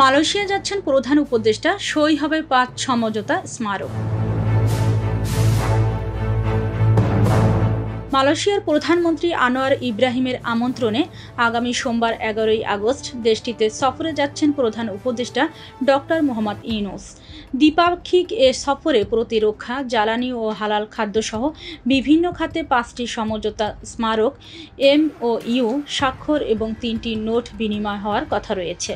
Malaysia যাচ্ছেন প্রধান উপদেষ্টা, সই হবে ৫ সমঝোতা স্মারক। মালয়েশিয়ার প্রধানমন্ত্রী আনোয়ার ইব্রাহিমের আমন্ত্রণে আগামী সোমবার ১১ আগস্ট দেশটিতে সফরে যাচ্ছেন প্রধান উপদেষ্টা ডক্টর মোহাম্মদ ইউনূস। দ্বিপাক্ষিক এ সফরে প্রতিরক্ষা, জ্বালানি ও হালাল খাদ্যসহ বিভিন্ন খাতে ৫টি সমঝোতা স্মারক MOU স্বাক্ষর এবং ৩টি নোট বিনিময় হওয়ার কথা রয়েছে।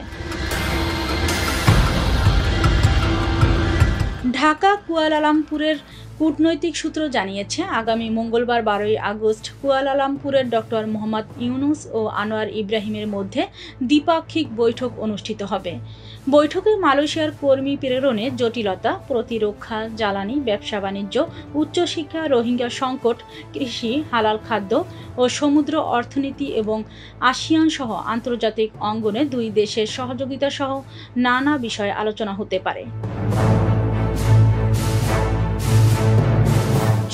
ঢাকা কুয়ালালামপুরের কূটনৈতিক সূত্র জানিয়েছে, আগামী মঙ্গলবার ১২ আগস্ট কুয়ালালামপুরের ডক্টর মোহাম্মদ ইউনূস ও আনোয়ার ইব্রাহিমের মধ্যে দ্বিপাক্ষিক বৈঠক অনুষ্ঠিত হবে। বৈঠকে মালয়েশিয়ার কর্মী প্রেরণে জটিলতা, প্রতিরক্ষা, জ্বালানি, ব্যবসা বাণিজ্য, উচ্চশিক্ষা, রোহিঙ্গা সংকট, কৃষি, হালাল খাদ্য ও সমুদ্র অর্থনীতি এবং আসিয়ান সহ আন্তর্জাতিক অঙ্গনে দুই দেশের সহযোগিতা সহ নানা বিষয়ে আলোচনা হতে পারে।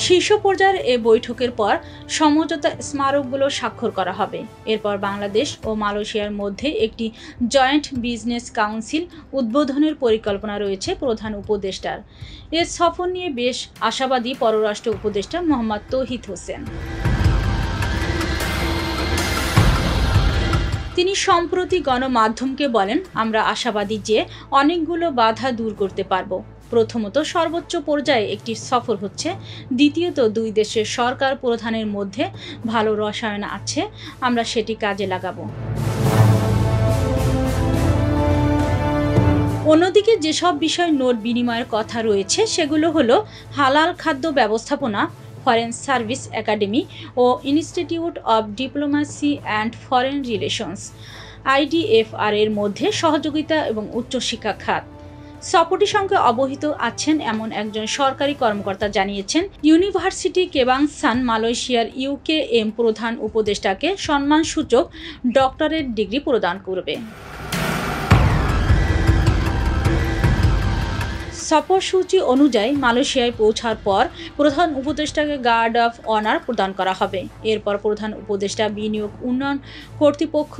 শীর্ষ পর্যায়ের এ বৈঠকের পর সমঝোতা স্মারকগুলো স্বাক্ষর করা হবে। এরপর বাংলাদেশ ও মালয়েশিয়ার মধ্যে একটি জয়েন্ট বিজনেস কাউন্সিল উদ্বোধনের পরিকল্পনা রয়েছে প্রধান উপদেষ্টার। এ সফর নিয়ে বেশ আশাবাদী পররাষ্ট্র উপদেষ্টা মোহাম্মদ তৌহিদ হোসেন। তিনি সম্প্রতি গণমাধ্যমকে বলেন, আমরা আশাবাদী যে অনেকগুলো বাধা দূর করতে পারব। প্রথমত, সর্বোচ্চ পর্যায়ে একটি সফর হচ্ছে। দ্বিতীয়ত, দুই দেশের সরকার প্রধানের মধ্যে ভালো রসায়ন আছে, আমরা সেটি কাজে লাগাবো। অন্যদিকে যেসব বিষয় নোট বিনিময়ের কথা রয়েছে সেগুলো হলো হালাল খাদ্য ব্যবস্থাপনা, ফরেন সার্ভিস একাডেমি ও institute of diplomacy and foreign relations IDFR এর মধ্যে সহযোগিতা এবং উচ্চশিক্ষা খাত। সফরটির সঙ্গে অবহিত আছেন এমন একজন সরকারি কর্মকর্তা জানিয়েছেন, ইউনিভার্সিটি কেবাংসান মালয়েশিয়ার UKM প্রধান উপদেষ্টাকে সম্মানসূচক ডক্টরেট ডিগ্রি প্রদান করবে। সফরসূচি অনুযায়ী মালয়েশিয়ায় পৌঁছার পর প্রধান উপদেষ্টাকে গার্ড অফ অনার প্রদান করা হবে। এরপর প্রধান উপদেষ্টা বিনিয়োগ উন্নয়ন কর্তৃপক্ষ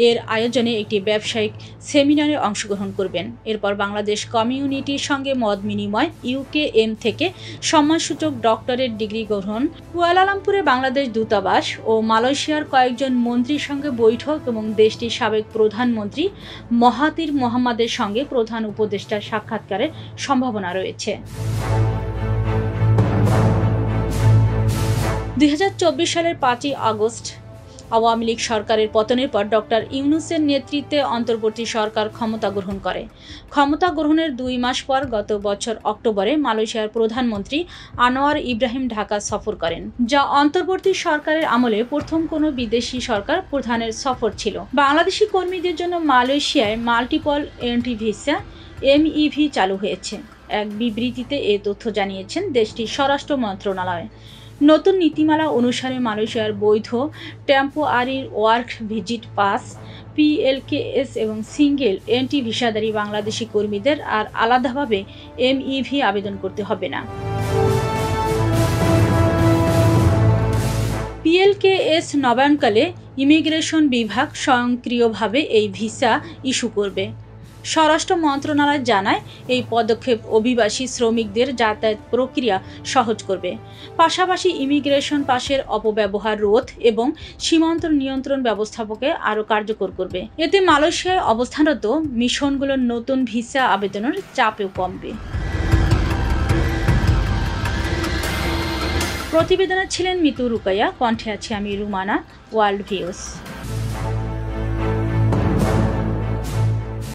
এর আয়োজনে একটি ব্যবসায়িক সেমিনারে অংশগ্রহণ করবেন। এরপর বাংলাদেশ কমিউনিটির সঙ্গে মত বিনিময়, UKM থেকে সম্মানসূচক ডক্টরেট ডিগ্রি গ্রহণ, কুয়ালালামপুরে বাংলাদেশ দূতাবাস ও মালয়েশিয়ার কয়েকজন মন্ত্রীর সঙ্গে বৈঠক এবং দেশটির সাবেক প্রধানমন্ত্রী মহাতির মোহাম্মদের সঙ্গে প্রধান উপদেষ্টার সাক্ষাৎকারের সম্ভাবনা রয়েছে। ২০২৪ সালের ৫ আগস্ট আওয়ামী লীগ সরকারের পতনের পর ডক্টর ইউনূসের নেতৃত্বে অন্তর্বর্তী সরকার ক্ষমতা গ্রহণ করে। ক্ষমতা গ্রহণের ২ মাস পর গত বছর অক্টোবরে মালয়েশিয়ার প্রধানমন্ত্রী আনোয়ার ইব্রাহিম ঢাকা সফর করেন, যা অন্তর্বর্তী সরকারের আমলে প্রথম কোনো বিদেশি সরকার প্রধানের সফর ছিল। বাংলাদেশি কর্মীদের জন্য মালয়েশিয়ায় মাল্টিপল এন্ট্রি ভিসা MEV চালু হয়েছে। এক বিবৃতিতে এ তথ্য জানিয়েছেন দেশটির স্বরাষ্ট্র মন্ত্রণালয়। নতুন নীতিমালা অনুসারে মালয়েশিয়ার বৈধ temporary work visit pass, PLKS এবং সিঙ্গেল এন্ট্রি ভিসাধারী বাংলাদেশি কর্মীদের আর আলাদাভাবে MEV আবেদন করতে হবে না। PLKS নবায়নকালে ইমিগ্রেশন বিভাগ স্বয়ংক্রিয়ভাবে এই ভিসা ইস্যু করবে। স্বরাষ্ট্র মন্ত্রণালয় জানায়, এই পদক্ষেপ অভিবাসী শ্রমিকদের যাতায়াত প্রক্রিয়া সহজ করবে, পাশাপাশি ইমিগ্রেশন পাসের অপব্যবহার রোধ এবং সীমান্ত নিয়ন্ত্রণ ব্যবস্থাপকে আরও কার্যকর করবে। এতে মালয়েশিয়ায় অবস্থানরত মিশনগুলোর নতুন ভিসা আবেদনের চাপও কমবে। প্রতিবেদনে ছিলেন মিতু রুকাইয়া, কণ্ঠে আছি আমি রুমানা। World views.